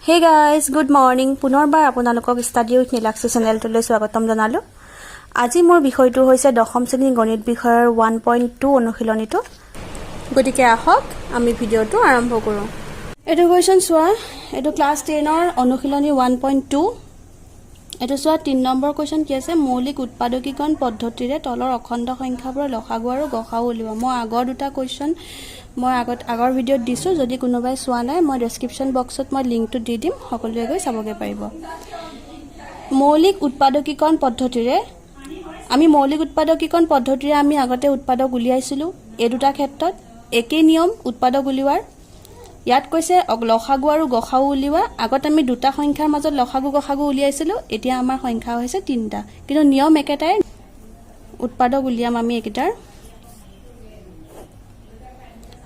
Hey guys, good morning. পুনৰবাৰ আপোনালোকক study with Nilakshi চেনেলটোলৈ স্বাগতম জনালো। আজি মোৰ বিষয়টো হৈছে দশম শ্ৰেণীৰ গণিত বিষয়ৰ 1.2 অনুশীলনীটো। গতিকে আহক আমি ভিডিঅ'টো আৰম্ভ কৰোঁ। এটো কোৱেশ্চন চোৱা, এটো ক্লাছ 10ৰ অনুশীলনী 1.2। এটো চোৱা 3 নম্বৰ কোৱেশ্চন কি আছে, মৌলিক উৎপাদকীকৰণ পদ্ধতিৰে তলৰ অখণ্ড সংখ্যাবোৰৰ লসাগু আৰু গসাগু উলিওৱা। মই আগৰ দুটা কোৱেশ্চন মই আগৰ ভিডিঅ'ত দিছো, যদি কোনোবাই চোৱা নাই মই ডেসক্ৰিপচন বক্সত মই লিংকটো দি দিম, সকলোৱে গৈ চাবগে পাৰিব। মৌলিক উৎপাদকীকৰণ পদ্ধতিৰে আমি আগতে উৎপাদক উলিয়াইছিলো। এই দুটা ক্ষেত্ৰত একেই নিয়ম উৎপাদক উলিওৱাৰ। ইয়াত কৈছে লসাগু আৰু গসাগু উলিওৱা। আগত আমি দুটা সংখ্যাৰ মাজত লসাগু গসাগু উলিয়াইছিলো, এতিয়া আমাৰ সংখ্যা হৈছে 3টা, কিন্তু নিয়ম একেটাই। উৎপাদক উলিয়াম আমি একেটাৰ।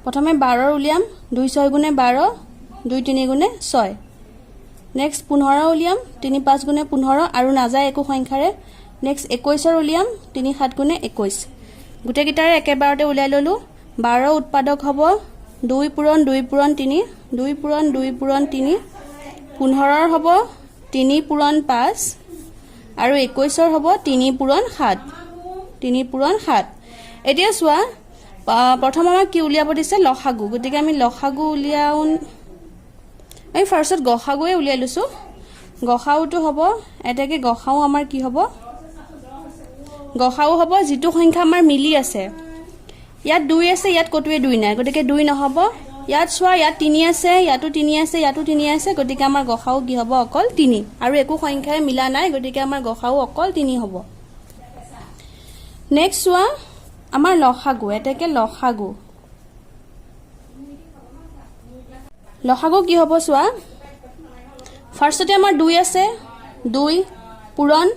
প্ৰথমে 12 উলিয়াম, 2 6 গুণে 12, 2 3 গুণে 6। নেক্সট 15 উলিয়াম, 3 5 গুণে 15 আৰু নাযায় একো সংখ্যাৰে। নেক্সট 21 উলিয়াম, 3 7 গুণে 21। গোটেইকেইটাৰে একেবাৰতে উলিয়াই ললো। 12 উৎপাদক হ'ব 2 পূৰণ 2 পূৰণ 3, 2 পূৰণ 2 পূৰণ 3। 15 হ'ব 3 পূৰণ 5 আৰু 21 হ'ব 3 পূৰণ 7, 3 পূৰণ 7। এতিয়া চোৱা, প্ৰথম আমাক কি উলিয়াব দিছে, লসাগু। গতিকে আমি লসাগু উলিয়াও। আমি ফাৰ্ষ্টত গসাগুৱে উলিয়াই লৈছো। গসাগুটো হ'ব এটাকে গসাগু আমাৰ কি হ'ব, গসাগু হ'ব যিটো সংখ্যা আমাৰ মিলি আছে। ইয়াত 2 আছে, ইয়াত কতোৱে 2 নাই, গতিকে 2 নহব। ইয়াত চোৱা, ইয়াত 3 আছে, ইয়াতো 3 আছে, ইয়াতো 3 আছে, গতিকে আমাৰ গসাগু কি হ'ব, অকল 3। আৰু একো সংখ্যাই মিলা নাই, গতিকে আমাৰ গসাগু অকল 3 হ'ব। নেক্সট চোৱা, আমাৰ লসাগু এটাকে লসাগু কি হ'ব চোৱা, ফাৰ্ষ্টতে আমাৰ 2 আছে, 2 পূৰণ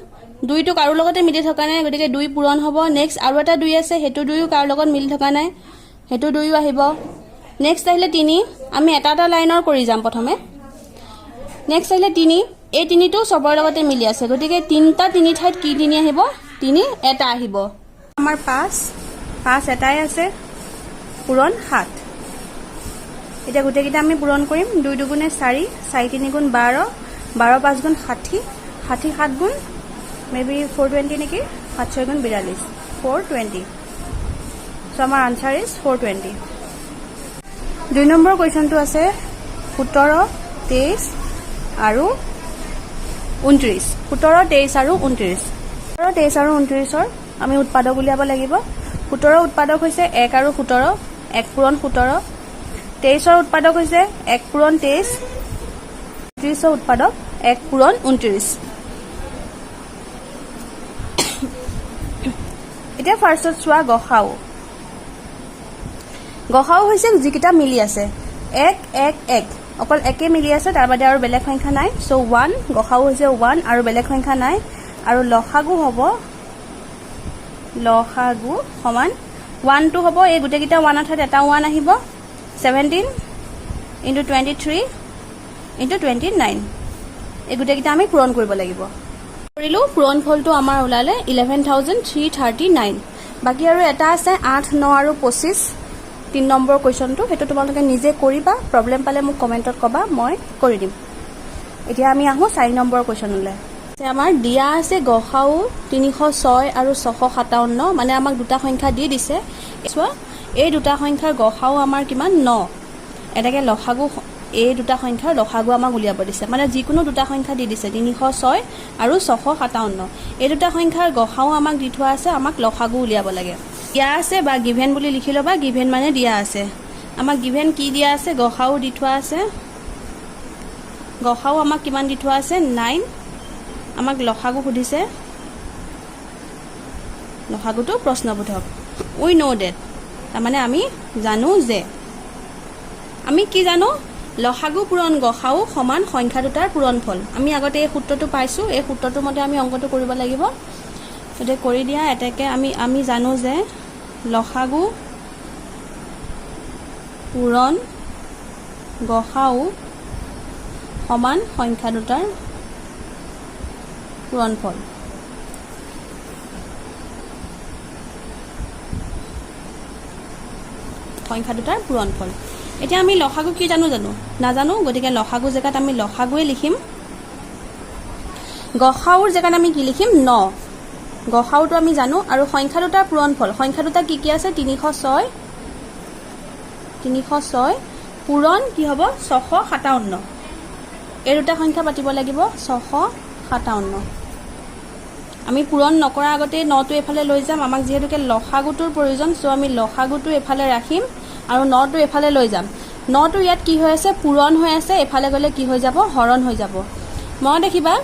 2টো কাৰো লগতে মিলি থকা নাই, গতিকে 2 পূৰণ হ'ব। নেক্সট আৰু এটা 2 আছে, হেতু 2ও কাৰো লগত মিলি থকা নাই, হেতু 2ও আহিব। নেক্সট আহিলে 3, আমি এটা এটা লাইনৰ কৰি যাম প্ৰথমে। নেক্সট আহিলে 3, এই 3টো সবৰ লগতে মিলি আছে, গতিকে 3টা 3 ঠাইত কি 3 আহিব, 3 এটা আহিব। আমাৰ 5 এটাই আছে, পূৰণ 7। এতিয়া গোটেইকেইটা আমি পূৰণ কৰিম। 2 2 গুণে 4, 4 3 গুণ 12, 12 5 গুণ 60, 60 7 গুণ মেবি 420 নেকি, 7 6 গুণ 42, 420। সো আমাৰ আনসাৰ ইজ 420। 2 নম্বৰ কুৱেশ্যনটো আছে 17 23 আৰু 29। 17 23 আৰু 29, 17 23 আৰু 29ৰ আমি উৎপাদক উলিয়াব লাগিব। 17 উৎপাদক হৈছে 1 আৰু 17, 1 পূৰণ 17। 23ৰ উৎপাদক হৈছে 1 পূৰণ 23। 29ৰ উৎপাদক 1 পূৰণ 29। এতিয়া ফাৰ্ষ্টত চোৱা গসাগু। গসাগু হৈছে যিকেইটা মিলি আছে, 1 1 1, অকল একে মিলি আছে, তাৰ বাদে আৰু বেলেগ সংখ্যা নাই। সো 1, গসাগু হৈছে 1 আৰু বেলেগ সংখ্যা নাই। আৰু লসাগু হ'ব, লসাগু সমান 1টো হ'ব, এই গোটেইকেইটা 1ৰ ঠাইত এটা 1 আহিব। 17 × 23 × 29, এই গোটেইকেইটা আমি পূৰণ কৰিব লাগিব। কৰিলো, পূৰণ ফলটো আমাৰ ওলালে 11,339। বাকী আৰু এটা আছে 8 9 আৰু 25, 3 নম্বৰ কুৱেশ্যনটো। সেইটো তোমালোকে নিজে কৰিবা, প্ৰব্লেম পালে মোক কমেণ্টত ক'বা, মই কৰি দিম। এতিয়া আমি আহোঁ 4 নম্বৰ কুৱেশ্যনলৈ। আমাৰ দিয়া আছে গসাগু 306 আৰু 657, মানে আমাক দুটা সংখ্যা দি দিছে। চোৱা, এই দুটা সংখ্যাৰ গসাগু আমাৰ কিমান, 9। এটাকে লসাগু, এই দুটা সংখ্যাৰ লসাগু আমাক উলিয়াব দিছে, মানে যিকোনো দুটা সংখ্যা দি দিছে, 306 আৰু 657। এই দুটা সংখ্যাৰ গসাগু আমাক দি থোৱা আছে, আমাক লসাগু উলিয়াব লাগে। দিয়া আছে বা গিভেন বুলি লিখি ল'বা, গিভেন মানে দিয়া আছে। আমাক গিভেন কি দিয়া আছে, গসাগু দি থোৱা আছে। গসাগু আমাক কিমান দি থোৱা আছে, 9। আমাক লসাগু সুধিছে, লসাগুটো প্ৰশ্নবোধক। উই ন' ডেট, তাৰমানে আমি জানো যে, আমি কি জানো, লসাগু পূৰণ গসাগু সমান সংখ্যা দুটাৰ পূৰণফল। আমি আগতে এই সূত্ৰটো পাইছো, এই সূত্ৰটোৰ মতে আমি অংকটো কৰিব লাগিব। গতিকে কৰি দিয়া এটাকে আমি জানো যে লসাগু পূৰণ গসাগু সমান সংখ্যা দুটাৰ পূৰণফল। সংখ্যা দুটাৰ পূৰণফল। এতিয়া আমি লসাগু কি জানো নাজানো, গতিকে লসাগু জেগাত আমি লসাগুৱে লিখিম। গসাউৰ জেগাত আমি কি লিখিম 9। গসাউটো আমি জানো, আৰু সংখ্যা দুটাৰ পূৰণফল, সংখ্যা দুটা কি কি আছে 306 পূৰণ কি হ'ব 657। এই দুটা সংখ্যা পাতিব লাগিব 657। আমি পূৰণ নকৰাৰ আগতে 9টো এফালে লৈ যাম, আমাক যিহেতুকে লসাগুটোৰ প্ৰয়োজন, চ' আমি লসাগুটো এফালে ৰাখিম আৰু 9টো এফালে লৈ যাম। 9টো ইয়াত কি হৈ আছে পূৰণ হৈ আছে, এফালে গ'লে কি হৈ যাব হৰণ হৈ যাব। মনত দেখিবা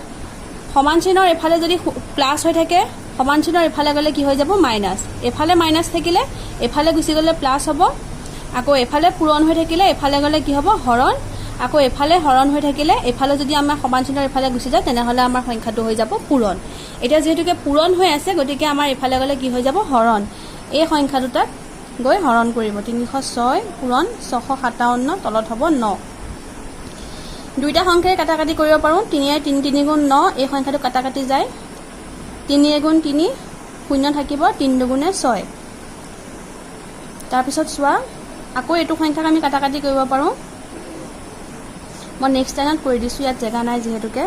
সমান চিহ্নৰ এফালে যদি প্লাছ হৈ থাকে, সমান চিহ্নৰ এফালে গ'লে কি হৈ যাব মাইনাছ, এফালে মাইনাছ থাকিলে এফালে গুচি গ'লে প্লাছ হ'ব, আকৌ এফালে পূৰণ হৈ থাকিলে এফালে গ'লে কি হ'ব হৰণ, আকৌ এফালে হৰণ হৈ থাকিলে এফালে যদি আমাৰ সমান চিহ্নৰ এফালে গুচি যায় তেনেহ'লে আমাৰ সংখ্যাটো হৈ যাব পূৰণ। এতিয়া যিহেতুকে পূৰণ হৈ আছে গতিকে আমাৰ এফালে গ'লে কি হৈ যাব হৰণ, এই সংখ্যা দুটাক গৈ হৰণ কৰিব। 306 পূৰণ 657, তলত হ'ব 9। দুইটা সংখ্যাই কাটাকাটি কৰিব পাৰোঁ, 3 3 3 গুণ 9, এই সংখ্যাটো কাটাকাটি যায়, 3 গুণ 3 শূন্য থাকিব, 3 দুগুণে 6। তাৰপিছত চোৱা আকৌ এইটো সংখ্যাক আমি কাটাকাটি কৰিব পাৰোঁ, মই নেক্সট লাইনত কৰি দিছোঁ, ইয়াত জেগা নাই যিহেতুকে।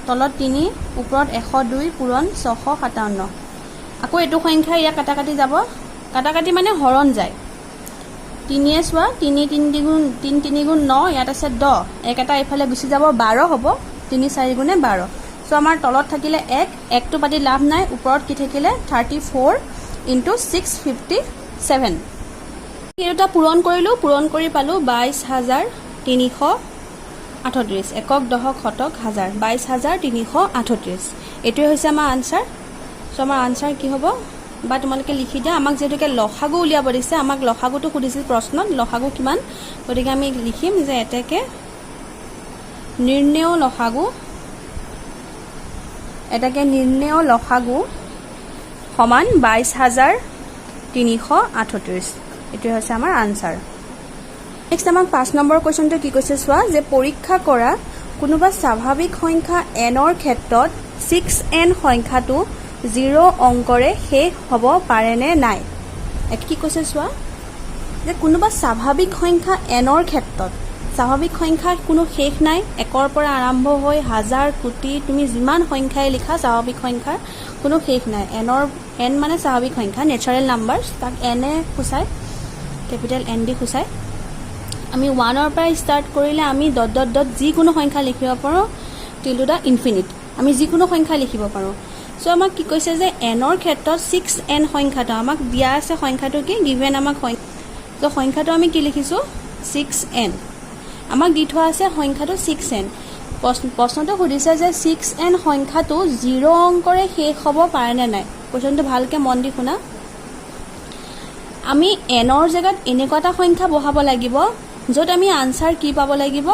তলত 3 ওপৰত 102 পূৰণ 657। আকৌ এইটো সংখ্যা ইয়াত কাটাকাটি যাব, কাটাকাটি মানে হৰণ যায়। 3 চোৱা 3 3 গুণ 9, ইয়াত আছে 10, এক এটা এইফালে গুচি যাব 12 হ'ব, 3 4 গুণে 12। চ' আমাৰ তলত থাকিলে 1টো পাতি লাভ নাই, ওপৰত কি থাকিলে 34 × 657। এই দুটা পূৰণ কৰিলোঁ, পূৰণ কৰি পালোঁ 22,338, একক দশক শতক হাজাৰ 22,338। এইটোৱে হৈছে আমাৰ আনচাৰ। চ' আমাৰ আনচাৰ কি হ'ব বা তোমালোকে লিখি দিয়া, আমাক যিহেতুকে লসাগু উলিয়াব দিছে, আমাক লসাগুটো সুধিছিল প্ৰশ্নত লসাগু কিমান, গতিকে আমি লিখিম যে এতেকে নিৰ্ণেয় লসাগু সমান 22,338। এইটোৱে হৈছে আমাৰ আনচাৰ। নেক্সট আমাক 5 নম্বৰ কুৱেশ্যনটো কি কৈছে চোৱা, যে পৰীক্ষা কৰা কোনোবা স্বাভাৱিক সংখ্যা nৰ ক্ষেত্ৰত 6n সংখ্যাটো 0 অংকৰে শেষ হ'ব পাৰেনে নাই। কি কৈছে চোৱা, যে কোনোবা স্বাভাৱিক সংখ্যা nৰ ক্ষেত্ৰত, স্বাভাৱিক সংখ্যাৰ কোনো শেষ নাই, 1ৰ পৰা আৰম্ভ হৈ হাজাৰ কোটি তুমি যিমান সংখ্যাই লিখা স্বাভাৱিক সংখ্যাৰ কোনো শেষ নাই। n মানে স্বাভাৱিক সংখ্যা, নেচাৰেল নাম্বাৰছ, তাক n এ সূচায়, কেপিটেল N দি সূচায়। আমি 1ৰ পৰা ষ্টাৰ্ট কৰিলে আমি ... যিকোনো সংখ্যা লিখিব পাৰোঁ টিল টু দ্য ইনফিনিট, আমি যিকোনো সংখ্যা লিখিব পাৰোঁ। চ' আমাক কি কৈছে যে nৰ ক্ষেত্ৰত 6n সংখ্যাটো আমাক দিয়া আছে, সংখ্যাটো কি গিভেন আমাক চ' সংখ্যাটো আমি কি লিখিছোঁ 6n, আমাক দি থোৱা আছে সংখ্যাটো 6n। প্ৰশ্নটো সুধিছে যে 6n সংখ্যাটো 0 অংকৰে শেষ হ'ব পাৰেনে নাই। কুৱেশ্যনটো ভালকৈ মন দি শুনা। আমি nৰ জেগাত এনেকুৱা এটা সংখ্যা বহাব লাগিব য'ত আমি আনচাৰ কি পাব লাগিব,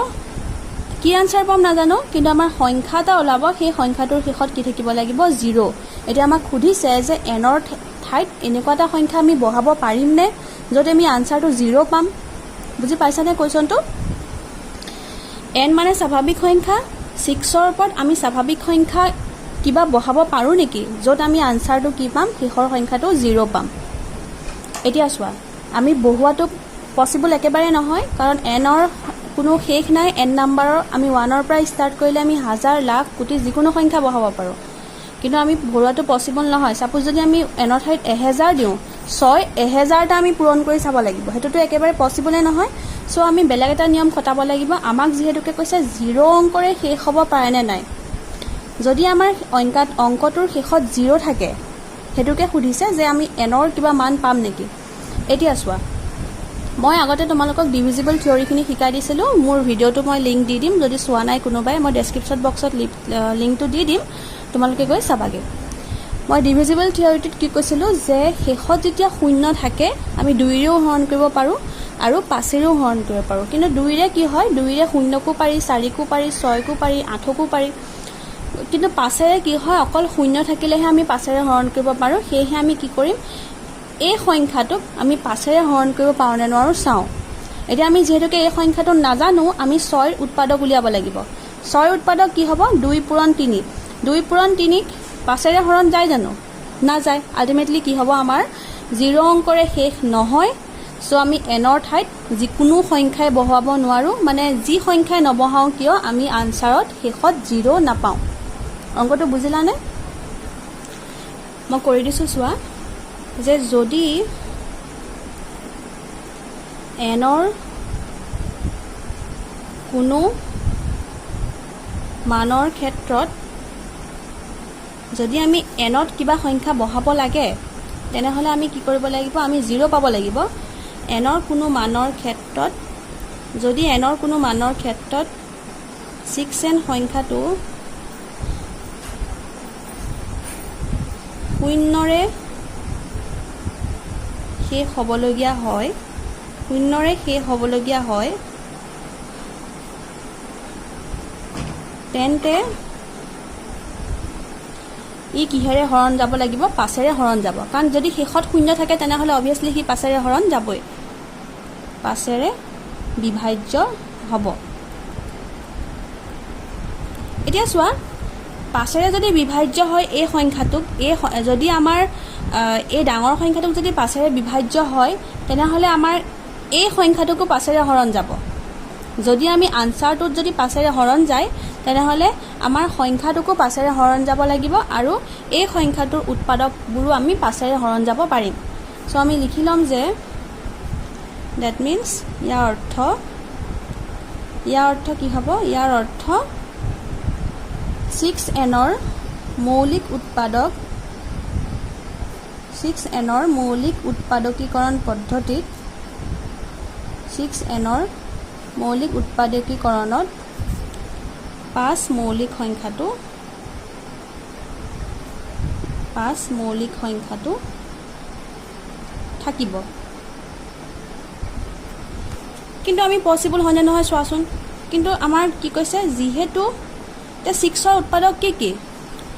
কি আনচাৰ পাম নাজানো, কিন্তু আমাৰ সংখ্যা এটা ওলাব, সেই সংখ্যাটোৰ শেষত কি থাকিব লাগিব 0। এতিয়া আমাক সুধিছে যে nৰ ঠাইত এনেকুৱা এটা সংখ্যা আমি বহাব পাৰিমনে য'ত আমি আনচাৰটো 0 পাম। বুজি পাইছানে কুৱেশ্যনটো। n মানে স্বাভাৱিক সংখ্যা, 6ৰ ওপৰত আমি স্বাভাৱিক সংখ্যা কিবা বহাব পাৰোঁ নেকি য'ত আমি আনচাৰটো কি পাম, শেষৰ সংখ্যাটো 0 পাম। এতিয়া চোৱা আমি বহোৱাটো পচিবল একেবাৰে নহয়, কাৰণ nৰ কোনো শেষ নাই, n নাম্বাৰৰ আমি 1ৰ পৰা ষ্টাৰ্ট কৰিলে আমি হাজাৰ লাখ কোটি যিকোনো সংখ্যা বহাব পাৰোঁ, কিন্তু আমি ভৰোৱাটো পচিবল নহয়। ছাপোজ যদি আমি nৰ ঠাইত 1000 দিওঁ, 1000টা আমি পূৰণ কৰি চাব লাগিব, সেইটোতো একেবাৰে পচিবলে নহয়। চ' আমি বেলেগ এটা নিয়ম খটাব লাগিব। আমাক যিহেতুকে কৈছে 0 অংকৰে শেষ হ'ব পাৰেনে নাই, যদি আমাৰ অংকটোৰ শেষত 0 থাকে সেইটোকে সুধিছে যে আমি nৰ কিবা মান পাম নেকি। এতিয়া চোৱা মই আগতে তোমালোকক ডিভিজিবল থিয়ৰিখিনি শিকাই দিছিলোঁ, মোৰ ভিডিঅ'টো মই লিংক দি দিম, যদি চোৱা নাই কোনোবাই মই ডেছক্ৰিপশ্যন বক্সত লিংকটো দি দিম, তোমালোকে গৈ চাবাগে। মই ডিভিজিবল থিয়ৰিটোত কি কৈছিলোঁ যে শেষত যেতিয়া 0 থাকে আমি 2ৰেও হৰণ কৰিব পাৰোঁ আৰু 5ৰেও হৰণ কৰিব পাৰোঁ, কিন্তু 2ৰে কি হয়, 2ৰে 0কো পাৰি, 4কো পাৰি, 6কো পাৰি, 8কো পাৰি, কিন্তু 5ৰে কি হয় অকল 0 থাকিলেহে আমি 5ৰে হৰণ কৰিব পাৰোঁ। সেয়েহে আমি কি কৰিম, এই সংখ্যাটোক আমি 5ৰে হৰণ কৰিব পাৰোঁ নে নোৱাৰোঁ চাওঁ। এতিয়া আমি যিহেতুকে এই সংখ্যাটো নাজানো, আমি 6ৰ উৎপাদক উলিয়াব লাগিব। 6ৰ উৎপাদক কি হ'ব 2 পূৰণ 3, 2 পূৰণ 3ক 5ৰে হৰণ যায় জানো, নাযায়। আল্টিমেটলি কি হ'ব আমাৰ 0 অংকৰে শেষ নহয়, সো আমি এনৰ ঠাইত যিকোনো সংখ্যাই বহাব নোৱাৰোঁ, মানে যি সংখ্যাই নবহাওঁ কিয় আমি আনচাৰত শেষত 0 নাপাওঁ। অংকটো বুজিলানে? মই কৰি দিছোঁ চোৱা, যে যদি এনৰ কোনো মানৰ ক্ষেত্ৰত যদি আমি এনত কিবা সংখ্যা বহাব লাগে তেনেহ'লে আমি কি কৰিব লাগিব, আমি 0 পাব লাগিব। এনৰ কোনো মানৰ ক্ষেত্ৰত যদি এনৰ কোনো মানৰ ক্ষেত্ৰত 6n সংখ্যাটো 0ৰে শেষ হ'বলগীয়া হয়, 0ৰে শেষ হ'বলগীয়া হয়, তেন্তে ই কিহেৰে হৰণ যাব লাগিব? 5ৰে হৰণ যাব। কাৰণ যদি শেষত 0 থাকে তেনেহ'লে অবভিয়াছলি সি 5ৰে হৰণ যাবই, 5ৰে বিভাজ্য হ'ব। এতিয়া চোৱা, 5ৰে যদি বিভাজ্য হয় এই সংখ্যাটোক, যদি আমাৰ এই ডাঙৰ সংখ্যাটোক যদি 5ৰে বিভাজ্য হয় তেনেহ'লে আমাৰ এই সংখ্যাটোকো 5ৰে হৰণ যাব। যদি আমি আনচাৰটোত যদি 5ৰে হৰণ যায় তেনেহ'লে আমাৰ সংখ্যাটোকো 5ৰে হৰণ যাব লাগিব আৰু এই সংখ্যাটোৰ উৎপাদকবোৰো আমি 5ৰে হৰণ যাব পাৰিম। চ' আমি লিখি ল'ম যে ডেট মিনছ ইয়াৰ অৰ্থ কি হ'ব? ইয়াৰ অৰ্থ 6nৰ মৌলিক উৎপাদক 6nৰ মৌলিক উৎপাদকীকৰণ পদ্ধতিত 6nৰ মৌলিক উৎপাদকীকৰণত 5 মৌলিক সংখ্যাটো থাকিব। কিন্তু আমি পচিবল হয়নে নহয় চোৱাচোন। কিন্তু আমাৰ কি কৈছে, যিহেতু এতিয়া 6ৰ উৎপাদক কি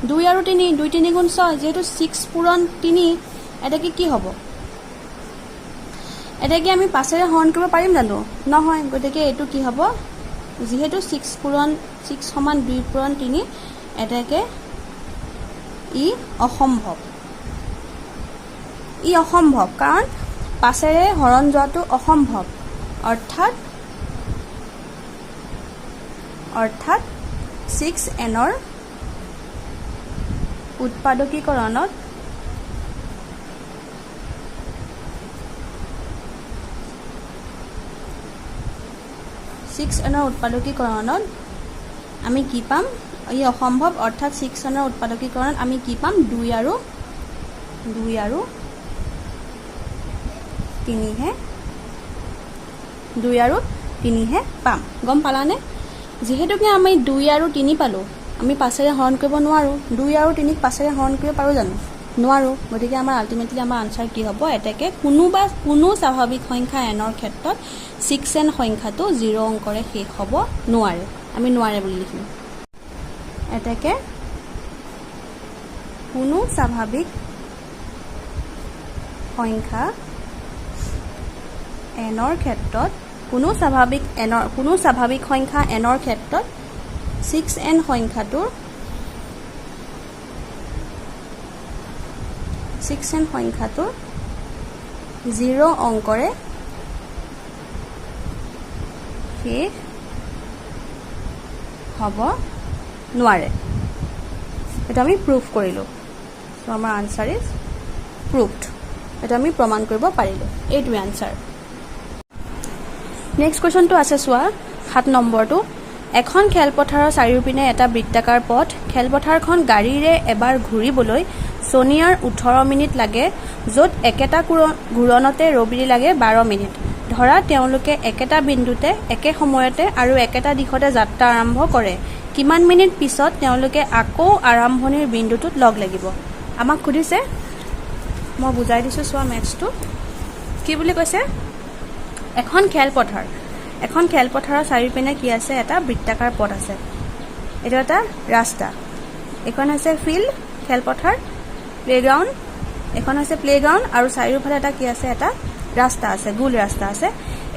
2 আৰু 3, 2 3 গুণ 6, যিহেতু 6 পূৰণ 3 এটাকে কি হ'ব? এটাকে আমি 5ৰে হৰণ কৰিব পাৰিম জানো? নহয়। গতিকে এইটো কি হ'ব? যিহেতু 6 সমান 2 পূৰণ 3 এটাকে ই অসম্ভৱ, কাৰণ 5ৰে হৰণ যোৱাটো অসম্ভৱ। অৰ্থাৎ 6nৰ উৎপাদকীকৰণত আমি কি পাম? ই অসম্ভৱ। অৰ্থাৎ 6নৰ উৎপাদকীকৰণত আমি কি পাম? 2 আৰু 3হে পাম। গম পালানে? যিহেতুকে আমি 2 আৰু 3 পালোঁ, আমি 5ৰে হৰণ কৰিব নোৱাৰোঁ। 2 আৰু 3ক 5ৰে হৰণ কৰিব পাৰোঁ জানো? নোৱাৰোঁ। গতিকে আমাৰ আল্টিমেটলি আমাৰ আনচাৰ কি হ'ব? এটাকে কোনো স্বাভাৱিক সংখ্যা nৰ ক্ষেত্ৰত 6n সংখ্যাটো 0 অংকৰে শেষ হ'ব নোৱাৰে। আমি নোৱাৰে বুলি লিখিম। এটাকে কোনো স্বাভাৱিক সংখ্যা nৰ ক্ষেত্ৰত কোনো স্বাভাৱিক সংখ্যা nৰ ক্ষেত্ৰত 6n সংখ্যাটোৰ 0 অংকৰে শেষ হ'ব নোৱাৰে। এটা আমি প্ৰুফ কৰিলোঁ। চ' আমাৰ আনচাৰ ইজ প্ৰুফড। এটা আমি প্ৰমাণ কৰিব পাৰিলোঁ। এইটোৱে আনচাৰ। নেক্সট কুৱেশ্যনটো আছে চোৱা, 7 নম্বৰটো। এখন খেলপথাৰৰ চাৰিওপিনে এটা বৃত্তাকাৰ পথ। খেলপথাৰখন গাড়ীৰে এবাৰ ঘূৰিবলৈ ছোনিয়াৰ 18 মিনিট লাগে, য'ত একেটা ঘূৰণতে ৰবিৰ লাগে 12 মিনিট। ধৰা তেওঁলোকে একেটা বিন্দুতে একে সময়তে আৰু একেটা দিশতে যাত্ৰা আৰম্ভ কৰে। কিমান মিনিট পিছত তেওঁলোকে আকৌ আৰম্ভণিৰ বিন্দুটোত লগ লাগিব? আমাক সুধিছে, মই বুজাই দিছোঁ চোৱা মেথছটো। কি বুলি কৈছে? এখন খেলপথাৰৰ চাৰিওপিনে কি আছে? এটা বৃত্তাকাৰ পথ আছে। এইটো এটা ৰাস্তা। এখন হৈছে ফিল্ড, খেলপথাৰ, প্লেগ্ৰাউণ্ড। এখন হৈছে প্লেগ্ৰাউণ্ড আৰু চাৰিওফালে এটা কি আছে? এটা ৰাস্তা আছে, গোল ৰাস্তা আছে।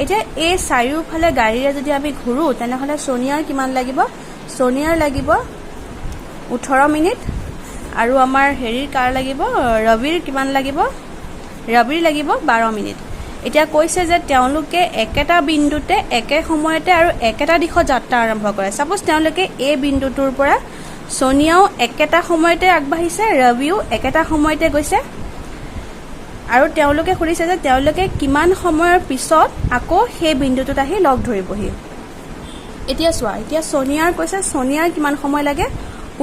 এতিয়া এই চাৰিওফালে গাড়ীৰে যদি আমি ঘূৰোঁ তেনেহ'লে ছোনিয়াৰ কিমান লাগিব? ছোনিয়াৰ লাগিব 18 মিনিট আৰু আমাৰ কাৰ লাগিব? ৰবিৰ কিমান লাগিব? ৰবিৰ লাগিব 12 মিনিট। এতিয়া কৈছে যে তেওঁলোকে একেটা বিন্দুতে একে সময়তে আৰু একেটা দিশত যাত্ৰা আৰম্ভ কৰে। সাপোজ তেওঁলোকে এই বিন্দুটোৰ পৰা সোনিয়াও একেটা সময়তে আগবাঢ়িছে, ৰবিও একেটা সময়তে গৈছে, আৰু তেওঁলোকে সুধিছে যে তেওঁলোকে কিমান সময়ৰ পিছত আকৌ সেই বিন্দুটোত আহি লগ ধৰিবহি। এতিয়া চোৱা, এতিয়া সোনিয়াৰ কৈছে সোনিয়াৰ কিমান সময় লাগে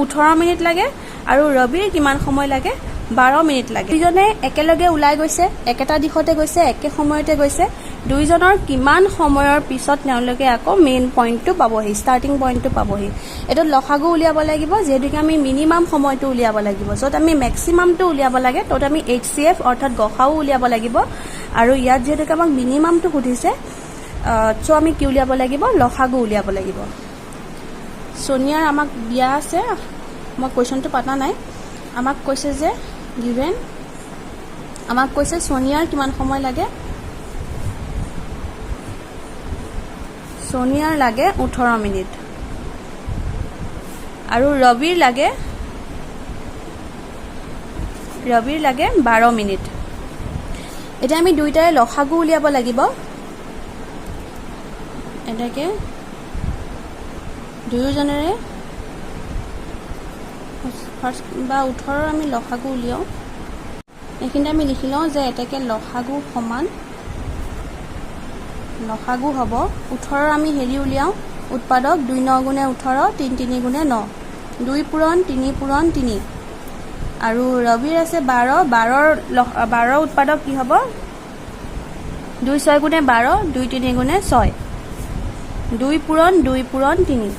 18 মিনিট লাগে, আৰু ৰবিৰ কিমান সময় লাগে 12 মিনিট লাগে। দুইজনে একেলগে ওলাই গৈছে, একেটা দিশতে গৈছে, একে সময়তে গৈছে। দুইজনৰ কিমান সময়ৰ পিছত তেওঁলোকে আকৌ মেইন পইণ্টটো পাবহি, ষ্টাৰ্টিং পইণ্টটো পাবহি। এইটো লসাগু উলিয়াব লাগিব, যিহেতুকে আমি মিনিমাম সময়টো উলিয়াব লাগিব। য'ত আমি মেক্সিমামটো উলিয়াব লাগে ত'ত আমি HCF অৰ্থাৎ গসাও উলিয়াব লাগিব, আৰু ইয়াত যিহেতুকে আমাক মিনিমামটো সুধিছে চ' আমি কি উলিয়াব লাগিব, লসাগু উলিয়াব লাগিব। সোনিয়াৰ আমাক দিয়া আছে, মই কুৱেশ্যনটো পাতা নাই, আমাক কৈছে যে গিভেন, আমাক কৈছে সোনিয়াৰ কিমান সময় লাগে, সোনিয়াৰ লাগে 18 মিনিট, আৰু ৰবিৰ লাগে 12 মিনিট। এতিয়া আমি দুইটাৰে লসাগু উলিয়াব লাগিব। এনেকৈ দুয়োজনেৰে ফাৰ্ষ্ট বা 18 আমি লসাগু উলিয়াওঁ। এইখিনিতে আমি লিখি লওঁ যে এটাকে লসাগু সমান লসাগু হ'ব 18। আমি হেৰি উলিয়াওঁ উৎপাদক 2 9 গুণে 18, 3 3 গুণে 9, 2 পূৰণ 3 পূৰণ 3, আৰু ৰবিৰ আছে 12, 12 উৎপাদক কি হ'ব 2 6 গুণে 12, 2 3 গুণে 6, 2 পূৰণ 3।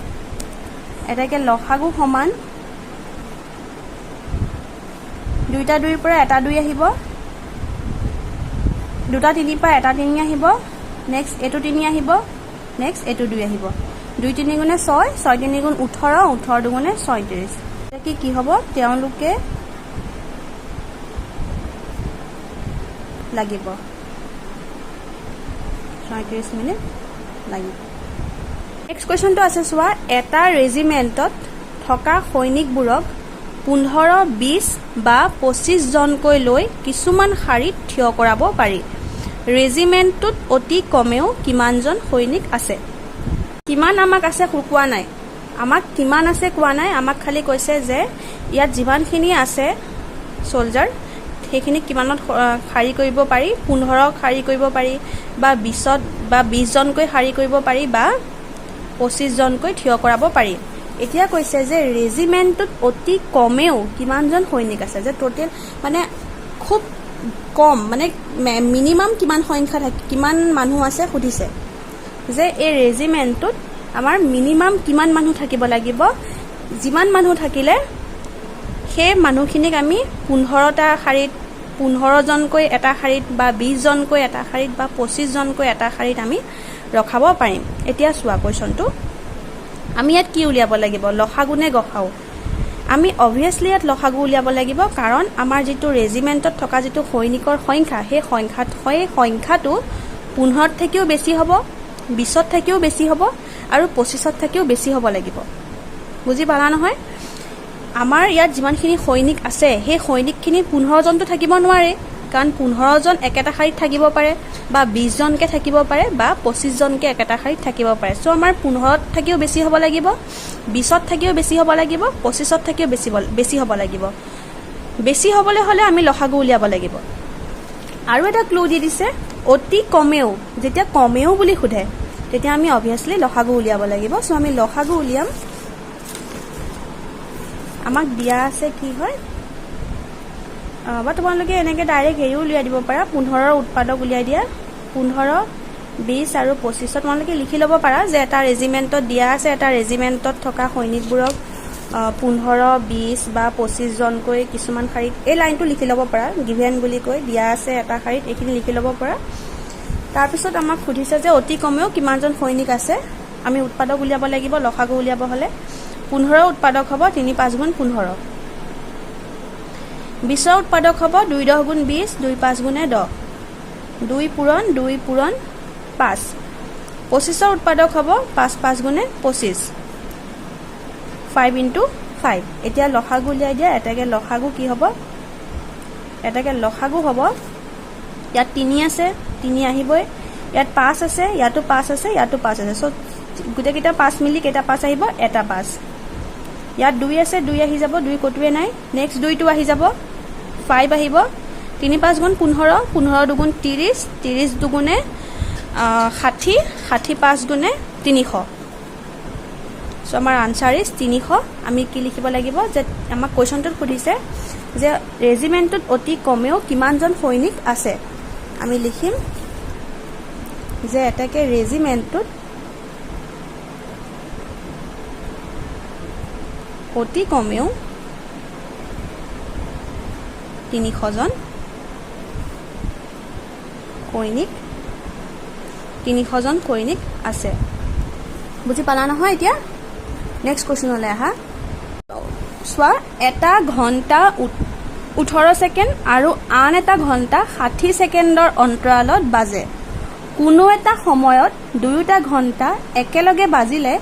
এটাকে লসাগু সমান 2টা 2ৰ পৰা এটা 2 আহিব, 2টা 3 পৰা এটা 3 আহিব, নেক্সট এইটো 3 আহিব, নেক্সট এইটো 2 আহিব, 2 3 গুণে 6, 6 3 গুণ 18, 18 2 গুণে 36। এতিয়া কি হ'ব, তেওঁলোকে লাগিব 36 মিনিট লাগিব। নেক্সট কুৱেশ্যনটো আছে চোৱা, এটা ৰেজিমেণ্টত থকা সৈনিকবোৰক 15, 20 বা 25 জনকৈ লৈ কিছুমান শাৰীত থিয় কৰাব পাৰি। ৰেজিমেণ্টটোত অতি কমেও কিমানজন সৈনিক আছে? কিমান আমাক আছে কোৱা নাই, আমাক কিমান আছে কোৱা নাই, আমাক খালি কৈছে যে ইয়াত যিমানখিনি আছে চলজাৰ সেইখিনি কিমানত শাৰী কৰিব পাৰি, 15 শাৰী কৰিব পাৰি, বা 20 জনকৈ শাৰী কৰিব পাৰি, বা 25 জনকৈ থিয় কৰাব পাৰি। এতিয়া কৈছে যে ৰেজিমেণ্টটোত অতি কমেও কিমানজন সৈনিক আছে, যে টোটেল মানে খুব কম, মানে মিনিমাম কিমান সংখ্যা থাকে, কিমান মানুহ আছে সুধিছে, যে এই ৰেজিমেণ্টটোত আমাৰ মিনিমাম কিমান মানুহ থাকিব লাগিব। যিমান মানুহ থাকিলে সেই মানুহখিনিক আমি 15টা শাৰীত, 15 জনকৈ এটা শাৰীত, বা 20 জনকৈ এটা শাৰীত, বা 25 জনকৈ এটা শাৰীত আমি ৰখাব পাৰিম। এতিয়া চোৱা কুৱেশ্যনটো, আমি ইয়াত কি উলিয়াব লাগিব, লসাগু নে গসাও? আমি অবভিয়াছলি ইয়াত লসাগু উলিয়াব লাগিব, কাৰণ আমাৰ যিটো ৰেজিমেণ্টত থকা যিটো সৈনিকৰ সংখ্যা, সেই সংখ্যাটো 15ত থাকিও বেছি হ'ব, 20ত থাকিও বেছি হ'ব, আৰু 25ত থাকিও বেছি হ'ব লাগিব। বুজি পালা নহয়? আমাৰ ইয়াত যিমানখিনি সৈনিক আছে সেই সৈনিকখিনি 15 জনটো থাকিব নোৱাৰে, কাৰণ 15 জন একেটা শাৰীত থাকিব পাৰে, বা 20 জনকৈ থাকিব পাৰে, বা 25 জনকৈ একেটা শাৰীত থাকিব পাৰে। চ' আমাৰ 15ত থাকিও বেছি হ'ব লাগিব, 20ত থাকিও বেছি হ'ব লাগিব, 25ত থাকিও বেছি হ'ব লাগিব। বেছি হ'বলৈ হ'লে আমি লসাগু উলিয়াব লাগিব। আৰু এটা ক্লু দি দিছে, অতি কমেও, যেতিয়া কমেও বুলি সোধে তেতিয়া আমি অবভিয়াছলি লসাগু উলিয়াব লাগিব। চ' আমি লসাগু উলিয়াম। আমাক দিয়া আছে কি হয়, বা তোমালোকে এনেকৈ ডাইৰেক্ট হেৰি উলিয়াই দিব পাৰা, 15ৰ উৎপাদক উলিয়াই দিয়া, 15, 20 আৰু 25 তোমালোকে লিখি ল'ব পাৰা যে এটা ৰেজিমেণ্টত দিয়া আছে, এটা ৰেজিমেণ্টত থকা সৈনিকবোৰক 15, 20 বা 25 জনকৈ কিছুমান শাৰীত, এই লাইনটো লিখি ল'ব পাৰা, গিভেন বুলি কৈ দিয়া আছে এটা শাৰীত, এইখিনি লিখি ল'ব পাৰা। তাৰপিছত আমাক সুধিছে যে অতি কমেও কিমানজন সৈনিক আছে, আমি উৎপাদক উলিয়াব লাগিব। লসাগু উলিয়াব হ'লে 15 উৎপাদক হ'ব 3 5 গুণ 15, 20 উৎপাদক হ'ব 2 10 গুণ 20, 2 5 গুণে 10, 2 পূৰণ 5, 25 উৎপাদক হ'ব 5 5 গুণে 25, 5 × 5। এতিয়া লসাগু উলিয়াই দিয়া। এটাকে লসাগু কি হ'ব, এটাকে লসাগু হ'ব, ইয়াত 3 আছে, 3 আহিবই ইয়াত 5 আছে ইয়াতো 5 আছে ইয়াতো 5 আছে সো গুটেকিটা 5 মিলি কেটা 5 আহিব এটা 5 ইয়াত 2 আছে 2 আহি যাব 2 কটুৱে নাই নেক্সট 2 টো আহি যাব 5 আহিব 3 5 গুণ 15 15 দুগুণ 30 30 দুগুণে 60 60 5 গুণে 300 সো আমাৰ আনসাৰ ইজ 300 আমি কি লিখিব লাগিব যে আমাক কোৱেশ্চনটোত সুধিছে যে ৰেজিমেণ্টত অতি কমেও কিমানজন সৈনিক আছে আমি লিখিম যে এটাকে ৰেজিমেণ্টত অতি কমেও 300 জন সৈনিক 300 জন সৈনিক আছে বুজি পালা নহয় এতিয়া নেক্সট কোৱেশ্চনলৈ আহা সোৱা এটা ঘণ্টা 18 সেকেন্ড আৰু আন এটা ঘণ্টা 60 সেকেন্ডৰ অন্তৰালত বাজে কোনো এটা সময়ত দুয়োটা ঘণ্টা একেলগে বাজিলে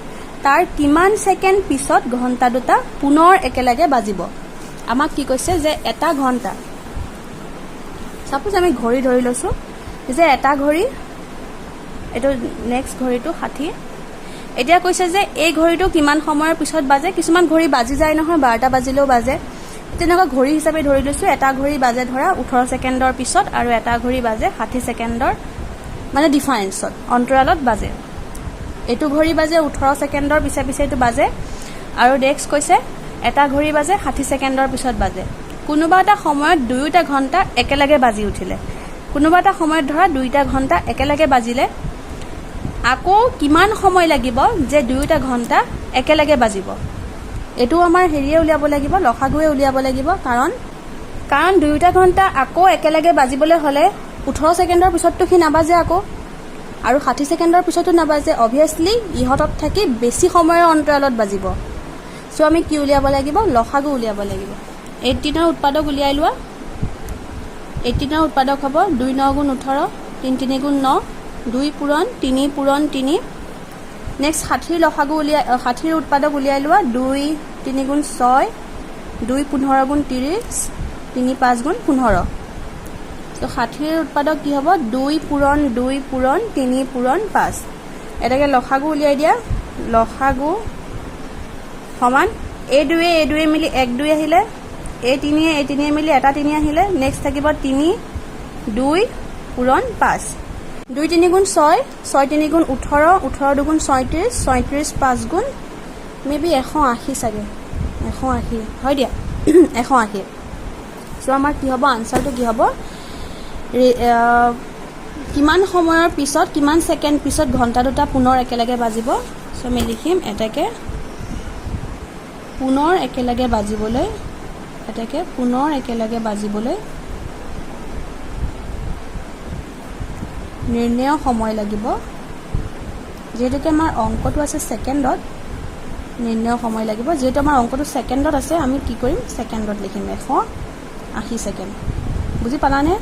তাৰ কিমান সেকেন্ড পিছত ঘণ্টা দুটা পুনৰ একেলগে বাজিব আমাক কি কৈছে যে এটা ঘণ্টা সাপোজ আমি ঘড়ী ধৰি লৈছো যে এটা ঘড়ী এটো নেক্সট ঘড়ীটো 60 এতিয়া কৈছে যে এই ঘড়ীটো কিমান সময়ৰ পিছত বাজে কিছুমান ঘড়ী বাজি যায় নহয় 12টা বাজিলেও বাজে তেনেকুৱা ঘড়ী হিচাপে ধৰি লৈছো এটা ঘড়ী বাজে ধৰা 18 সেকেন্ডৰ পিছত আৰু এটা ঘড়ী বাজে 60 সেকেন্ডৰ মানে ডিফাৰেন্সত অন্তৰালত বাজে এটো ঘড়ী বাজে 18 সেকেন্ডৰ পিছে পিছে এটো বাজে আৰু নেক্সট কৈছে এটা ঘড়ী বাজে 60 সেকেন্ডৰ পিছত বাজে কোনোবা এটা সময়ত দুয়োটা ঘণ্টা একেলগে বাজি উঠিলে কোনোবা এটা সময়ত ধৰা দুইটা ঘণ্টা একেলগে বাজিলে আকৌ কিমান সময় লাগিব যে দুয়োটা ঘণ্টা একেলগে বাজিব এটো আমাৰ হেৰিয়ে উলিয়াব লাগিব লখাগুৱে উলিয়াব লাগিব কাৰণ দুয়োটা ঘণ্টা আকৌ একেলগে বাজিবলৈ হলে 18 সেকেন্ডৰ পিছতটো কি নাবাজে আকৌ আৰু 60 সেকেন্ডৰ পিছতো নাবাজে অবভিয়াসলি ইহতত থাকি বেছি সময়ৰ অন্তৰালত বাজিব সো আমি কি উলিয়াব লাগিব লখাগু উলিয়াব লাগিব 18ৰ উৎপাদক উলিয়াই লোৱা 18ৰ উৎপাদক হ'ব 2 9 গুণ 18 3 3 গুণ 9 2 পূৰণ 3 পূৰণ 3 নেক্সট 60 লখাগু উলিয়াই 60ৰ উৎপাদক উলিয়াই লোৱা 2 3 গুণ 6 2 15 গুণ 30 3 5 গুণ 15 তো 60ৰ উৎপাদক কি হ'ব 2 পূৰণ 3 পূৰণ 5 এটাকে লখাগু উলিয়াই দিয়া লখাগু সমান এই দুয়ে মিলি 1 2 আহিলে এই তিনিয়ে মিলি এটা 3 আহিলে নেক্সট থাকিব 3 2 পূৰণ 5 2 3 গুণ 6 6 3 গুণ 18 18 দুগুণ 37 37 5 গুণ মেবি 180 চাগে 180 হয় দিয়া 180 সো আমাৰ কি হ'ব আনসাৰটো কি হ'ব কিমান সময়ৰ পিছত কিমান সেকেন্ড পিছত ঘণ্টা দুটা পুনৰ একেলগে বাজিব সো আমি লিখিম এটাকে পুনৰ একেলগে বাজিবলৈ নিৰ্ণয় সময় লাগিব যেহেতুকে আমাৰ অংকটো আছে সেকেন্ডত নিৰ্ণয় সময় লাগিব যেহেতু আমাৰ অংকটো সেকেন্ডত আছে আমি কি কৰিম সেকেন্ডত লিখিম 180 সেকেন্ড বুজি পালানে